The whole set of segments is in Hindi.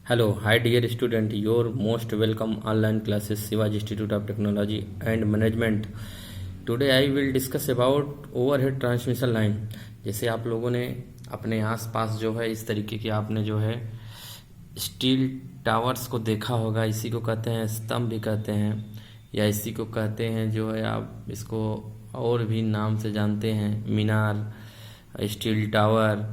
Hello, hi dear student, your most welcome online classes Shivaji Institute of Technology and Management. Today I will discuss about overhead transmission line। जैसे आप लोगों ने अपने आसपास जो है इस तरीके के आपने जो है स्टील टावर्स को देखा होगा। इसी को कहते हैं स्तंभ भी कहते हैं, या इसी को कहते हैं जो है आप इसको और भी नाम से जानते हैं, मीनार, स्टील टावर।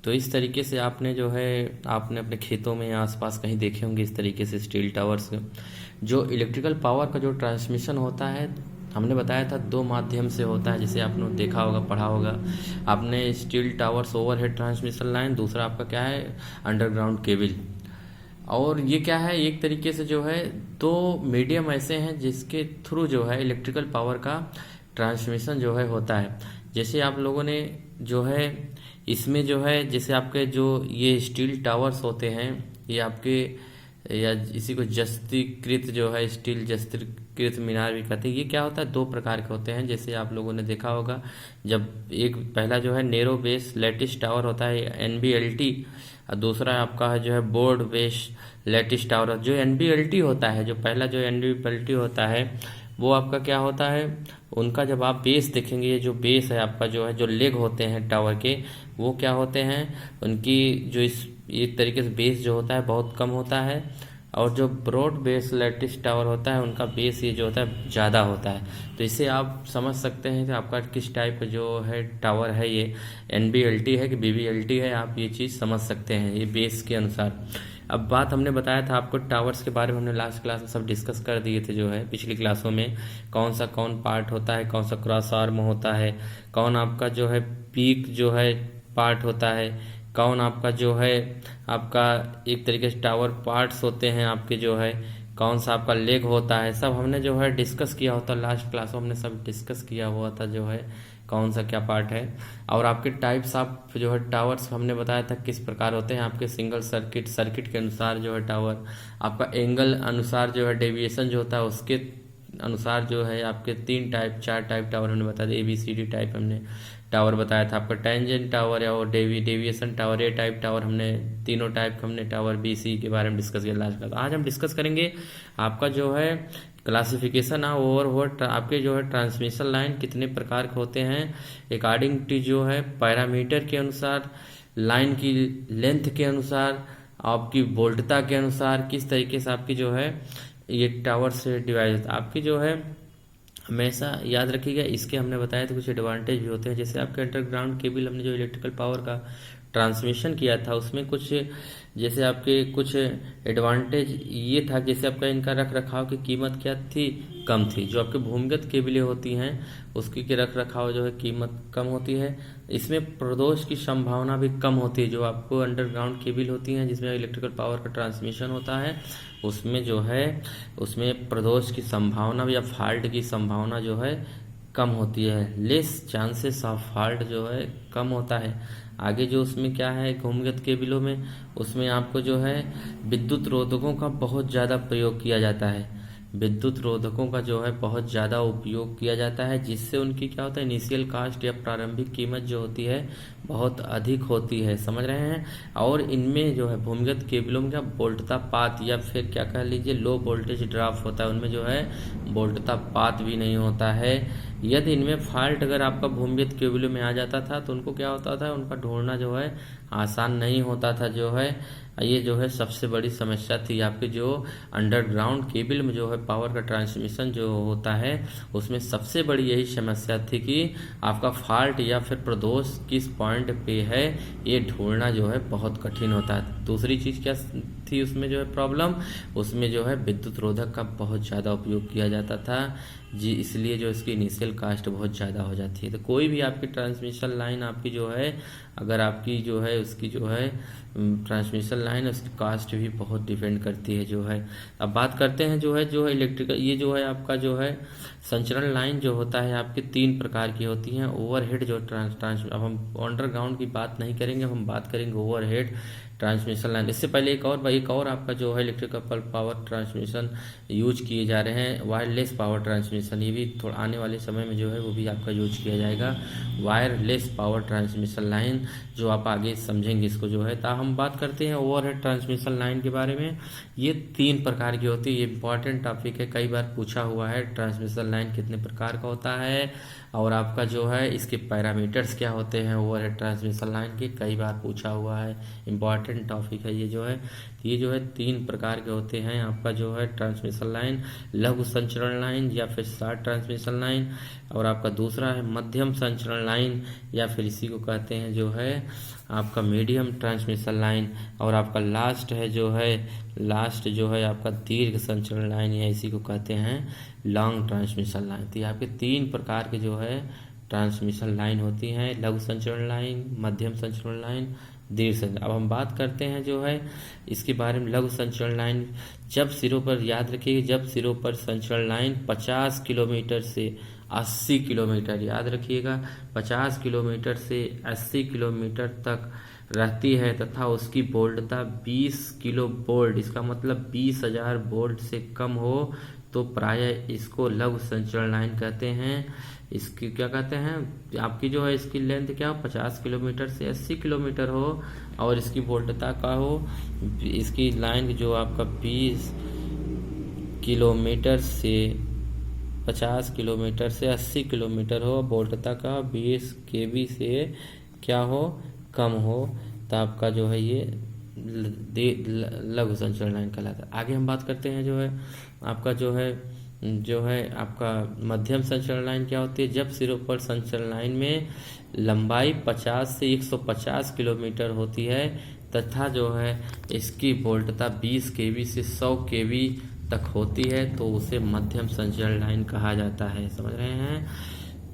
तो इस तरीके से आपने जो है आपने अपने खेतों में या आसपास कहीं देखे होंगे इस तरीके से स्टील टावर्स। जो इलेक्ट्रिकल पावर का जो ट्रांसमिशन होता है, हमने बताया था दो माध्यम से होता है, जैसे आपने देखा होगा, पढ़ा होगा आपने। Steel towers overhead transmission line, दूसरा आपका क्या है, अंडरग्राउंड केबल। और ये क्या है, एक तरीके से जो है दो मीडियम ऐसे हैं जिसके थ्रू जो है इलेक्ट्रिकल पावर का ट्रांसमिशन जो है होता है। जैसे आप लोगों ने जो है इसमें जो है जैसे आपके जो ये स्टील टावर्स होते हैं, ये आपके या इसी को जस्तीकृत जो है स्टील जस्तीकृत मीनार भी कहते हैं। ये क्या होता है, दो प्रकार के होते हैं। जैसे आप लोगों ने देखा होगा, जब एक पहला जो है नेरो बेस लैटिस टावर होता है NBLT, और दूसरा आपका है जो है बोर्ड बेस लैटिस टावर। जो NBLT होता है, जो पहला जो NBLT होता है वो आपका क्या होता है, उनका जब आप बेस देखेंगे, ये जो बेस है आपका जो है, जो लेग होते हैं टावर के, वो क्या होते हैं, उनकी जो इस एक तरीके से बेस जो होता है बहुत कम होता है। और जो ब्रॉड बेस लैटिस टावर होता है उनका बेस ये जो होता है ज़्यादा होता है। तो इससे आप समझ सकते हैं कि आपका किस टाइप का जो है टावर है, ये NBLT है कि BBLT है। आप ये चीज़ समझ सकते हैं ये बेस के अनुसार। अब बात हमने बताया था आपको टावर्स के बारे में, हमने लास्ट क्लास में सब डिस्कस कर दिए थे जो है पिछली क्लासों में, कौन पार्ट होता है, कौन सा क्रॉस आर्म होता है, कौन आपका जो है पीक जो है पार्ट होता है, कौन आपका जो है आपका एक तरीके से टावर पार्ट्स होते हैं आपके जो है, कौन सा आपका लेग होता है, सब हमने जो है डिस्कस किया होता। लास्ट क्लास में हमने सब डिस्कस किया हुआ था जो है कौन सा क्या पार्ट है। और आपके टाइप्स आप जो है टावर्स हमने बताया था किस प्रकार होते हैं। आपके सिंगल सर्किट के अनुसार जो है टावर, आपका एंगल अनुसार जो है डेविएशन जो होता है उसके अनुसार जो है आपके चार टाइप टावर हमने बताया था। ABCD टाइप हमने टावर बताया था। आपका टेंजेंट टावर या और डेविएशन टावर, ये टाइप टावर हमने तीनों टाइप का हमने टावर BC के बारे में डिस्कस किया लास्ट क्लास। आज हम डिस्कस करेंगे आपका जो है क्लासिफिकेशन ऑफ ओवरहेड, आपके जो है ट्रांसमिशन लाइन कितने प्रकार के होते हैं अकॉर्डिंग टू जो है पैरामीटर के अनुसार, लाइन की लेंथ के अनुसार, आपकी वोल्टता के अनुसार, किस तरीके से आपकी जो है ये टावर से डिवाइड होता है। आपकी जो है हमेशा याद रखिएगा, इसके हमने बताया था कुछ एडवांटेज भी होते हैं। जैसे आपके अंडरग्राउंड केबल हमने जो इलेक्ट्रिकल पावर का ट्रांसमिशन किया था उसमें कुछ जैसे आपके कुछ एडवांटेज ये था, जैसे आपका इनका रख रखाव की कीमत क्या थी, कम थी। जो आपके भूमिगत केबलें होती हैं उसकी के रख रखाव जो है कीमत कम होती है। इसमें प्रदोष की संभावना भी कम होती है। जो आपको अंडरग्राउंड केबल होती हैं जिसमें इलेक्ट्रिकल पावर का ट्रांसमिशन होता है, उसमें जो है उसमें प्रदोष की संभावना या फॉल्ट की संभावना जो है कम होती है। लेस चांसेस ऑफ फॉल्ट जो है कम होता है। आगे जो उसमें क्या है भूमिगत केबलों में, उसमें आपको जो है विद्युत रोधकों का बहुत ज़्यादा प्रयोग किया जाता है। विद्युत रोधकों का जो है बहुत ज़्यादा उपयोग किया जाता है, जिससे उनकी क्या होता है इनिशियल कास्ट या प्रारंभिक कीमत जो होती है बहुत अधिक होती है, समझ रहे हैं। और इनमें जो है भूमिगत केबलों में क्या वोल्टता पात या फिर क्या कह लीजिए लो वोल्टेज ड्रॉप होता है, उनमें जो है वोल्टता पात भी नहीं होता है। यदि इनमें फॉल्ट अगर आपका भूमिगत केबलों में आ जाता था तो उनको क्या होता था, उनका ढूंढना जो है आसान नहीं होता था जो है। ये जो है सबसे बड़ी समस्या थी आपके जो अंडरग्राउंड केबल में जो है पावर का ट्रांसमिशन जो होता है, उसमें सबसे बड़ी यही समस्या थी कि आपका फॉल्ट या फिर प्रदोष किस पॉइंट पे है ये ढूंढना जो है बहुत कठिन होता है। दूसरी चीज़ क्या थी उसमें जो है प्रॉब्लम, उसमें जो है विद्युत रोधक का बहुत ज़्यादा उपयोग किया जाता था जी, इसलिए जो इसकी इनिशियल कास्ट बहुत ज़्यादा हो जाती है। तो कोई भी आपकी ट्रांसमिशन लाइन आपकी जो है, अगर आपकी जो है उसकी जो है ट्रांसमिशन लाइन, उसकी कास्ट भी बहुत डिपेंड करती है जो है। अब बात करते हैं जो है इलेक्ट्रिकल, ये जो है आपका जो है संचरण लाइन जो होता है आपके तीन प्रकार की होती हैं। ओवरहेड जो अब हम अंडरग्राउंड की बात नहीं करेंगे, हम बात करेंगे ओवरहेड ट्रांसमिशन लाइन। इससे पहले एक और आपका जो है इलेक्ट्रिकल पावर ट्रांसमिशन यूज किए जा रहे हैं, वायरलेस पावर ट्रांसमिशन। ये भी थोड़ा आने वाले समय में जो है वो भी आपका यूज किया जाएगा, वायरलेस पावर ट्रांसमिशन लाइन, जो आप आगे समझेंगे इसको जो है। हम बात करते हैं ओवरहेड ट्रांसमिशन लाइन के बारे में। ये 3 प्रकार की होती है, ये इंपॉर्टेंट टॉपिक है, कई बार पूछा हुआ है ट्रांसमिशन लाइन कितने प्रकार का होता है और आपका जो है इसके पैरामीटर्स क्या होते हैं ओवरहेड ट्रांसमिशन लाइन के, कई बार पूछा हुआ है, इंपॉर्टेंट टॉपिक है ये जो है। ये जो है 3 प्रकार के होते हैं आपका जो है ट्रांसमिशन लाइन, लघु संचरण लाइन या फिर शॉर्ट ट्रांसमिशन लाइन, और आपका दूसरा है मध्यम संचरण लाइन या फिर इसी को कहते हैं जो है आपका मीडियम ट्रांसमिशन लाइन, और आपका लास्ट जो है आपका दीर्घ संचरण लाइन या इसी को कहते हैं लॉन्ग ट्रांसमिशन लाइन। तो ये आपके 3 प्रकार के जो है ट्रांसमिशन लाइन होती हैं, लघु संचरण लाइन, मध्यम संचरण लाइन, दीर्घ संचरण। अब हम बात करते हैं जो है इसके बारे में लघु संचरण लाइन। जब सिरों पर याद रखिए, जब सिरों पर संचरण लाइन 50 किलोमीटर से 80 किलोमीटर, याद रखिएगा 50 किलोमीटर से 80 किलोमीटर तक रहती है तथा उसकी वोल्टता 20 किलो वोल्ट, इसका मतलब 20,000 वोल्ट से कम हो तो प्रायः इसको लघु संचरण लाइन कहते हैं। इसकी क्या कहते हैं, आपकी जो है इसकी लेंथ क्या हो, 50 किलोमीटर से 80 किलोमीटर हो और इसकी वोल्टता का हो, इसकी लाइन जो आपका 20 किलोमीटर से 50 किलोमीटर से 80 किलोमीटर हो, वोल्टता का 20 kV से क्या हो, कम हो, तो आपका जो है ये लघु संचरण लाइन कहलाता है। आगे हम बात करते हैं जो है आपका जो है आपका मध्यम संचरण लाइन क्या होती है। जब सिरों पर संचरण लाइन में लंबाई 50 से 150 किलोमीटर होती है तथा जो है इसकी वोल्टता 20 kV से 100 kV तक होती है तो उसे मध्यम संचरण लाइन कहा जाता है, समझ रहे हैं।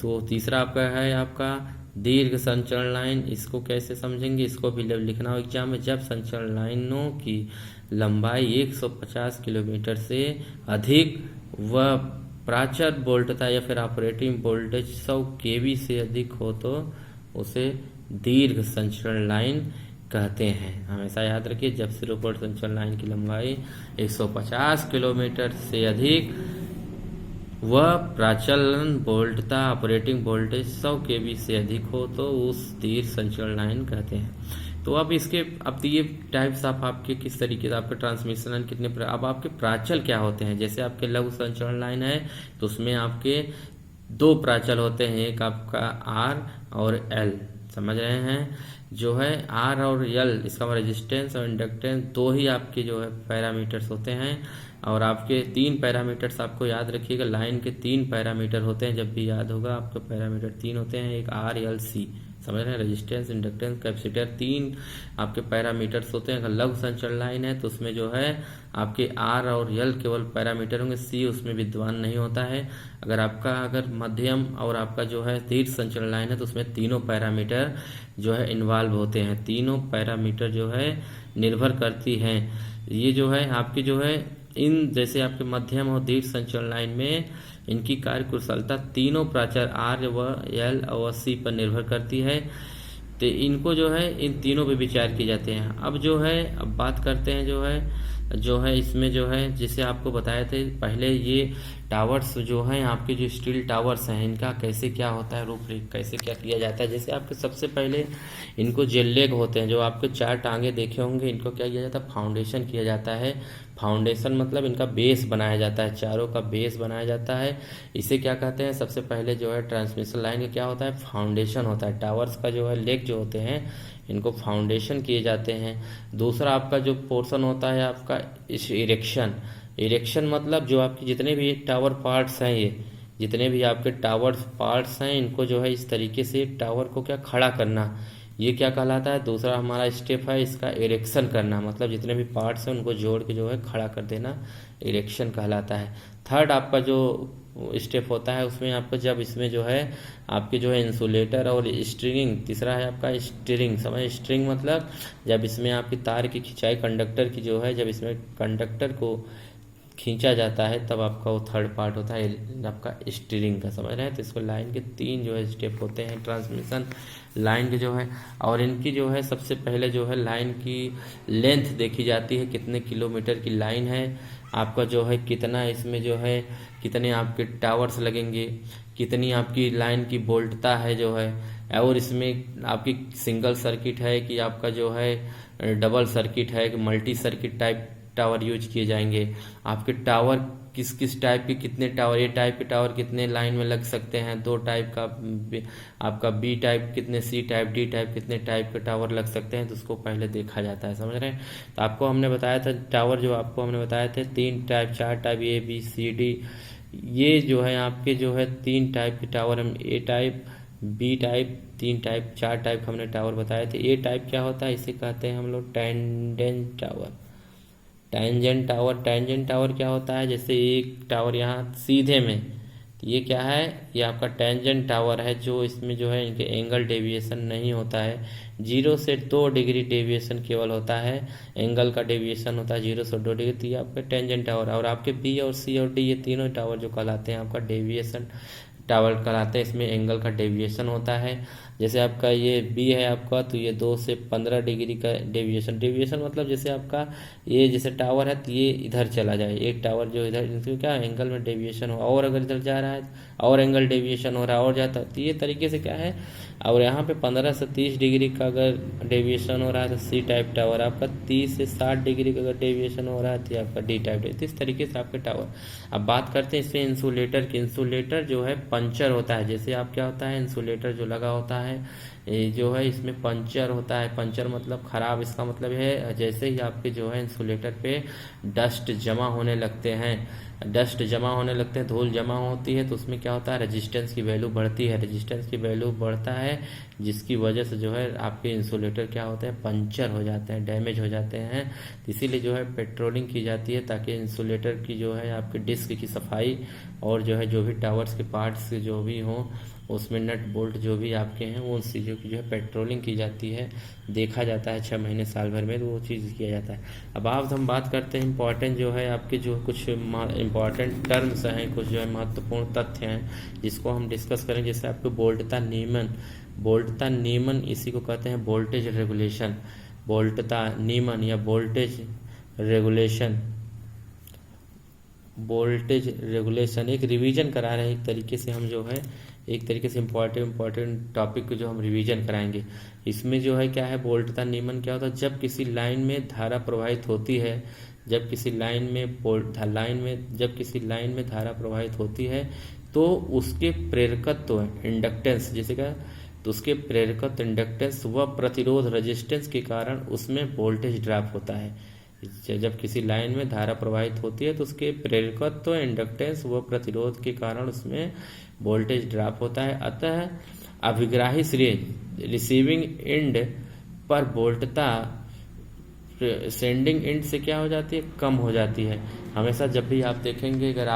तो तीसरा आपका है आपका दीर्घ संचरण लाइन। इसको कैसे समझेंगे, इसको भी लिखना हो एग्जाम में। जब संचरण लाइनों की लंबाई 150 किलोमीटर से अधिक व प्राचर वोल्टता या फिर ऑपरेटिंग वोल्टेज 100 kV से अधिक हो तो उसे दीर्घ संचरण लाइन कहते हैं। हमेशा याद रखिए, जब सिरों पर संचरण लाइन की लंबाई 150 किलोमीटर से अधिक वह प्राचलन वोल्टता ऑपरेटिंग वोल्टेज 100 kV से अधिक हो तो उस दीर्घ संचरण लाइन कहते हैं। तो अब ये टाइप्स आपके किस तरीके से आपके ट्रांसमिशन लाइन कितने, अब आपके प्राचल क्या होते हैं। जैसे आपके लघु संचरण लाइन है तो उसमें आपके 2 प्राचल होते हैं, एक आपका R और L, समझ रहे हैं। जो है R और L, इसका रेजिस्टेंस और इंडक्टेंस 2 ही आपके जो है पैरामीटर्स होते हैं। और आपके 3 पैरामीटर्स आपको याद रखिएगा, लाइन के 3 पैरामीटर होते हैं, जब भी याद होगा आपके पैरामीटर 3 होते हैं, एक R, L, C, समझ रहे हैं। रेजिस्टेंस, इंडक्टेंस, कैपेसिटर, 3 आपके पैरामीटर्स होते हैं। अगर लघु संचरण लाइन है तो उसमें जो है आपके R और L केवल पैरामीटर होंगे, C उसमें विद्यमान नहीं होता है। अगर मध्यम और आपका जो है दीर्घ संचरण लाइन है तो उसमें तीनों पैरामीटर जो है इन्वॉल्व होते हैं, तीनों पैरामीटर जो है निर्भर करती हैं। ये जो है आपकी जो है इन जैसे आपके मध्यम और दीर्घ संचरण लाइन में इनकी कार्य कुशलता तीनों प्राचर R व L और C पर निर्भर करती है। तो इनको जो है इन तीनों पे विचार किए जाते हैं। अब बात करते हैं जो है इसमें जो है जैसे आपको बताए थे पहले, ये टावर्स जो हैं आपके जो स्टील टावर्स हैं इनका कैसे क्या होता है, रूपरेख कैसे क्या किया जाता है। जैसे आपके सबसे पहले इनको जेल लेग होते हैं, जो आपके 4 टांगे देखे होंगे, इनको क्या किया जाता है, फाउंडेशन किया जाता है। फाउंडेशन मतलब इनका बेस बनाया जाता है, चारों का बेस बनाया जाता है। इसे क्या कहते हैं, सबसे पहले जो है ट्रांसमिशन लाइन का क्या होता है, फाउंडेशन होता है। टावर्स का जो है लेग जो होते हैं इनको फाउंडेशन किए जाते हैं। दूसरा आपका जो पोर्शन होता है आपका इरेक्शन मतलब जो आपके जितने भी टावर पार्ट्स हैं, ये जितने भी आपके टावर पार्ट्स हैं इनको जो है इस तरीके से टावर को क्या खड़ा करना, ये क्या कहलाता है। दूसरा हमारा स्टेप है इसका इरेक्शन करना, मतलब जितने भी पार्ट्स हैं उनको जोड़ के जो है खड़ा कर देना, इरेक्शन कहलाता है। थर्ड आपका जो स्टेप होता है उसमें आपको जब इसमें जो है आपके जो है इंसुलेटर और स्ट्रिंगिंग, तीसरा है आपका स्टीरिंग। समझ, स्ट्रिंग मतलब जब इसमें आपकी तार की खिंचाई कंडक्टर की जो है, जब इसमें कंडक्टर को खींचा जाता है तब आपका वो थर्ड पार्ट होता है आपका स्टीयरिंग का, समझ रहे हैं। तो इसको लाइन के 3 जो है स्टेप होते हैं ट्रांसमिशन लाइन के जो है, और इनकी जो है सबसे पहले जो है लाइन की लेंथ देखी जाती है, कितने किलोमीटर की लाइन है आपका, जो है कितना इसमें जो है कितने आपके टावर्स लगेंगे, कितनी आपकी लाइन की वोल्टता है जो है, और इसमें आपकी सिंगल सर्किट है कि आपका जो है डबल सर्किट है कि multi circuit type tower use किए जाएंगे, आपके टावर किस किस टाइप के, कितने टावर, ये टाइप के टावर कितने लाइन में लग सकते हैं, 2 टाइप का आपका बी टाइप कितने, सी टाइप, डी टाइप कितने टाइप के टावर लग सकते हैं, तो उसको पहले देखा जाता है, समझ रहे हैं। तो आपको हमने बताया था टावर जो आपको हमने बताए थे 3 type 4 type A B C D, ये जो है आपके जो है 3 टाइप के टावर, हम A type B type 3 type 4 type हमने टावर बताए थे। ए टाइप क्या होता है, इसे कहते हैं हम लोग टेंडेंट टावर। टेंजेंट टावर क्या होता है, जैसे एक टावर यहाँ सीधे में, तो ये क्या है, ये आपका टेंजेंट टावर है, जो इसमें जो है इनके एंगल डेविएशन नहीं होता है, 0 से 2 डिग्री डेविएशन केवल होता है, एंगल का डेविएशन होता है 0 से 2 डिग्री, तो ये आपका टेंजेंट टावर। और आपके बी और सी और डी ये तीनों टावर जो कहलाते हैं आपका डेविएशन टावर कहलाते हैं, इसमें एंगल का डेविएशन होता है। जैसे आपका ये बी है आपका, तो ये 2 से 15 डिग्री का डेविएशन मतलब जैसे आपका ये जैसे टावर है तो ये इधर चला जाए, एक टावर जो इधर, इसमें क्या एंगल में डेविएशन हो, और अगर इधर जा रहा है और एंगल डेविएशन हो रहा है और जाता है, तो ये तरीके से क्या है। और यहाँ पे 15 से 30 डिग्री का अगर डेविएशन हो रहा है तो सी टाइप टावर आपका, 30 से 60 डिग्री का अगर डेविएशन हो रहा है तो आपका डी टाइप। तो इस तरीके से आपके टावर। अब बात करते हैं इसमें इंसुलेटर की। इंसुलेटर जो है पंचर होता है, जैसे आप क्या होता है इंसुलेटर जो लगा होता है ये जो है इसमें पंचर होता है। पंचर मतलब खराब, इसका मतलब है जैसे ही आपके जो है इंसुलेटर पे डस्ट जमा होने लगते हैं, धूल जमा होती है, तो उसमें क्या होता है रेजिस्टेंस की वैल्यू बढ़ती है, रेजिस्टेंस की वैल्यू बढ़ता है, जिसकी वजह से जो है आपके इंसुलेटर क्या होते हैं पंचर हो जाते हैं, डैमेज हो जाते हैं। इसीलिए जो है पेट्रोलिंग की जाती है, ताकि इंसुलेटर की जो है आपके डिस्क की सफाई और जो है जो भी टावर्स के पार्ट्स जो भी हों उसमें नट बोल्ट जो भी आपके हैं वो उन चीज़ों की जो है पेट्रोलिंग की जाती है, देखा जाता है 6 महीने साल भर में, तो वो चीज़ किया जाता है। अब आप हम बात करते हैं इम्पॉर्टेंट जो है आपके जो कुछ इम्पॉर्टेंट टर्म्स हैं, कुछ जो है महत्वपूर्ण तथ्य हैं जिसको हम डिस्कस करें। जैसे आपको बोल्टता नियमन इसी को कहते हैं वोल्टेज रेगुलेशन। बोल्टता नियमन या वोल्टेज रेगुलेशन एक रिवीजन करा रहे हैं, एक तरीके से हम जो है एक तरीके से इम्पॉर्टेंट टॉपिक को जो हम रिवीजन कराएंगे। इसमें जो है क्या है बोल्टता नियमन क्या होता है, जब किसी लाइन में धारा प्रवाहित होती है, जब किसी लाइन में धारा प्रवाहित होती है तो उसके प्रेरकत्व इंडक्टेंस जैसे क्या, तो उसके प्रेरकत्व इंडक्टेंस व प्रतिरोध रेजिस्टेंस के कारण उसमें वोल्टेज ड्रॉप होता है। जब किसी लाइन में धारा प्रवाहित होती है तो उसके प्रेरकत्व इंडक्टेंस व प्रतिरोध के कारण उसमें वोल्टेज ड्रॉप होता है। अतः अभिग्राही सिरे रिसीविंग एंड पर वोल्टता सेंडिंग एंड से क्या हो जाती है कम हो जाती है। हमेशा जब भी आप देखेंगे अगर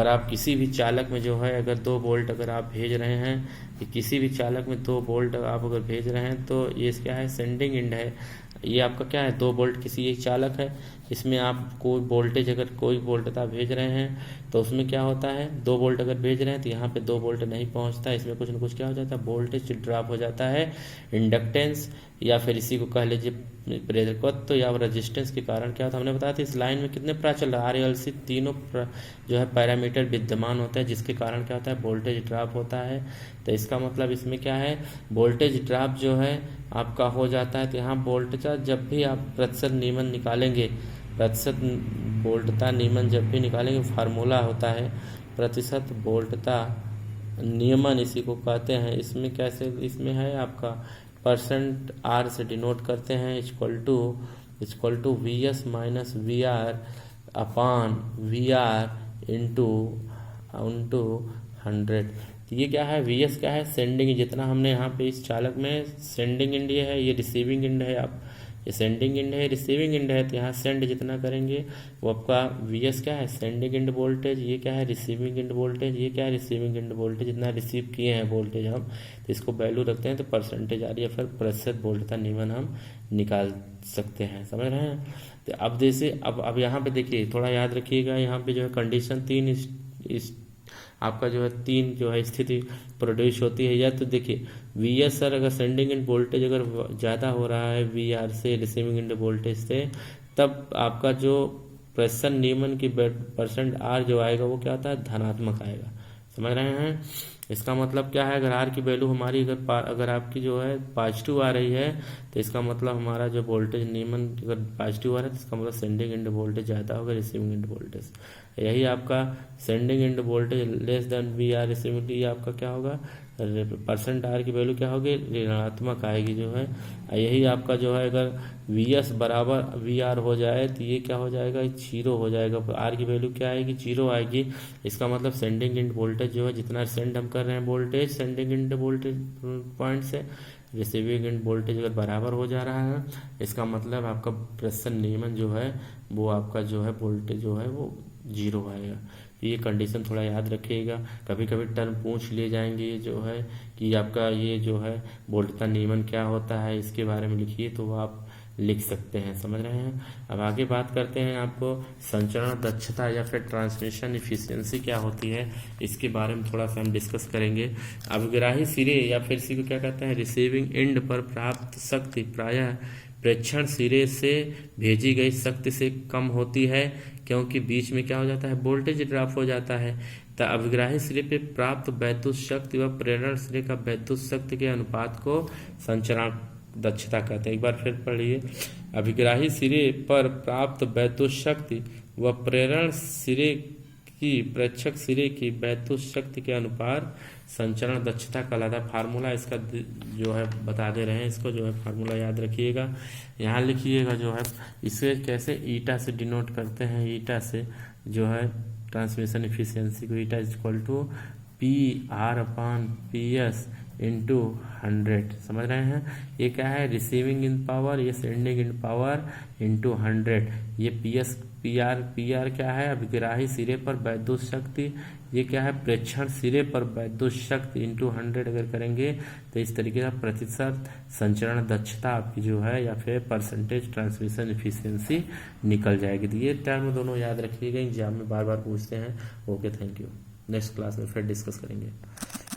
आप किसी भी चालक में जो है अगर 2 वोल्ट अगर आप भेज रहे हैं, किसी भी चालक में 2 वोल्ट आप अगर भेज रहे हैं तो ये क्या है सेंडिंग एंड है। ये आपका क्या है 2 वोल्ट किसी एक चालक है, इसमें आप कोई वोल्टेज अगर कोई वोल्टता भेज रहे हैं तो उसमें क्या होता है 2 वोल्ट अगर भेज रहे हैं तो यहाँ पे 2 वोल्ट नहीं पहुँचता, इसमें कुछ न कुछ क्या हो जाता है वोल्टेज ड्रॉप हो जाता है। इंडक्टेंस या फिर इसी को कह लीजिए प्रेरकत्व या रेजिस्टेंस के कारण क्या होता है, हमने बताया था इस लाइन में कितने प्राचल RLC तीनों जो है पैरामीटर विद्यमान होते हैं, जिसके कारण क्या होता है वोल्टेज ड्रॉप होता है। तो इसका मतलब इसमें क्या है वोल्टेज ड्रॉप जो है आपका हो जाता है। तो यहाँ वोल्टता जब भी आप प्रतिशत नियमन निकालेंगे, प्रतिशत वोल्टता नियमन जब भी निकालेंगे फार्मूला होता है प्रतिशत वोल्टता नियमन, इसी को कहते हैं। इसमें कैसे, इसमें है आपका परसेंट R से डिनोट करते हैं equal to VS minus VR upon VR into 100। तो ये क्या है VS क्या है सेंडिंग, जितना हमने यहाँ पे इस चालक में सेंडिंग एंड ये है, ये रिसीविंग एंड है, आप ये सेंडिंग एंड है, रिसीविंग एंड है, तो यहाँ सेंड जितना करेंगे वो आपका VS क्या है, सेंडिंग एंड वोल्टेज, ये क्या है, रिसीविंग एंड वोल्टेज, ये क्या है, रिसीविंग एंड वोल्टेज, जितना रिसीव किए हैं वोल्टेज हम, तो इसको वैल्यू रखते हैं तो परसेंटेज आ रही है, फिर प्रतिशत वोल्टता नियमन हम निकाल सकते हैं, समझ रहे हैं। तो अब जैसे अब यहाँ पे देखिए थोड़ा याद रखिएगा, यहाँ पे जो है कंडीशन तीन इस आपका जो है तीन जो है स्थिति प्रोड्यूस होती है। या तो देखिए VS सर अगर सेंडिंग एंड वोल्टेज अगर ज़्यादा हो रहा है VR से, रिसीविंग एंड वोल्टेज से, तब आपका जो प्रेषण नियमन की परसेंट R जो आएगा वो क्या होता है, धनात्मक आएगा, समझ रहे हैं। इसका मतलब क्या है, अगर R की वैल्यू हमारी अगर आपकी जो है पॉजिटिव आ रही है तो इसका मतलब हमारा जो वोल्टेज नियमन अगर पॉजिटिव आ रहा है तो इसका मतलब सेंडिंग एंड वोल्टेज ज़्यादा होगा, रिसीविंग एंड वोल्टेज, यही आपका sending end voltage less than VR receiving, ये आपका क्या होगा, परसेंट R की वैल्यू क्या होगी, ऋणात्मक आएगी जो है। यही आपका जो है अगर VS बराबर VR हो जाए तो ये क्या हो जाएगा, जीरो हो जाएगा, R की वैल्यू क्या आएगी, जीरो आएगी। इसका मतलब सेंडिंग एंड वोल्टेज जो है जितना सेंड हम कर रहे हैं voltage sending end voltage point से, रिसीविंग एंड वोल्टेज अगर बराबर हो जा रहा है, इसका मतलब आपका प्रेषण नियमन जो है वो आपका जो है वोल्टेज जो है वो जीरो आएगा। ये कंडीशन थोड़ा याद रखिएगा, कभी कभी टर्म पूछ लिए जाएंगे ये जो है कि आपका ये जो है वोल्टता नियमन क्या होता है, इसके बारे में लिखिए तो वो आप लिख सकते हैं, समझ रहे हैं। अब आगे बात करते हैं, आपको संचरण दक्षता या फिर ट्रांसमिशन इफिशियंसी क्या होती है, इसके बारे में थोड़ा सा हम डिस्कस करेंगे। अभिग्राही सिरे या फिर इसी को क्या कहते हैं, रिसीविंग एंड पर प्राप्त शक्ति प्रायः प्रेक्षण सिरे से भेजी गई शक्ति से कम होती है, क्योंकि बीच में क्या हो जाता है, वोल्टेज ड्रॉप हो जाता है। तो अभिग्राही सिरे पे प्राप्त वैद्युत शक्ति व प्रेरण सिरे का वैद्युत शक्ति के अनुपात को संचरण दक्षता कहते हैं। एक बार फिर पढ़िए, अभिग्राही सिरे पर प्राप्त वैद्युत शक्ति व प्रेरण सिरे की प्रेक्षक सिरे की वैद्युत शक्ति के अनुपात संचरण दक्षता कहलाता है। फार्मूला इसका जो है बता दे रहे हैं, इसको जो है फार्मूला याद रखिएगा, यहाँ लिखिएगा जो है, इसे कैसे ईटा से डिनोट करते हैं, ईटा से जो है ट्रांसमिशन इफिशियंसी को, eta is equal to PR/PS into 100, समझ रहे हैं। ये क्या है, रिसीविंग इन पावर, ये सेंडिंग इन पावर इंटू 100, ये PR क्या है, अभिग्राही सिरे पर वैद्युत शक्ति, ये क्या है, प्रेक्षण सिरे पर वैद्युत शक्ति इंटू 100 अगर करेंगे तो इस तरीके का प्रतिशत संचरण दक्षता आपकी जो है या फिर परसेंटेज ट्रांसमिशन इफिशियंसी निकल जाएगी। तो ये टर्म दोनों याद रखिएगा, एग्जाम में बार बार पूछते हैं। Okay, thank you. Next class में फिर डिस्कस करेंगे।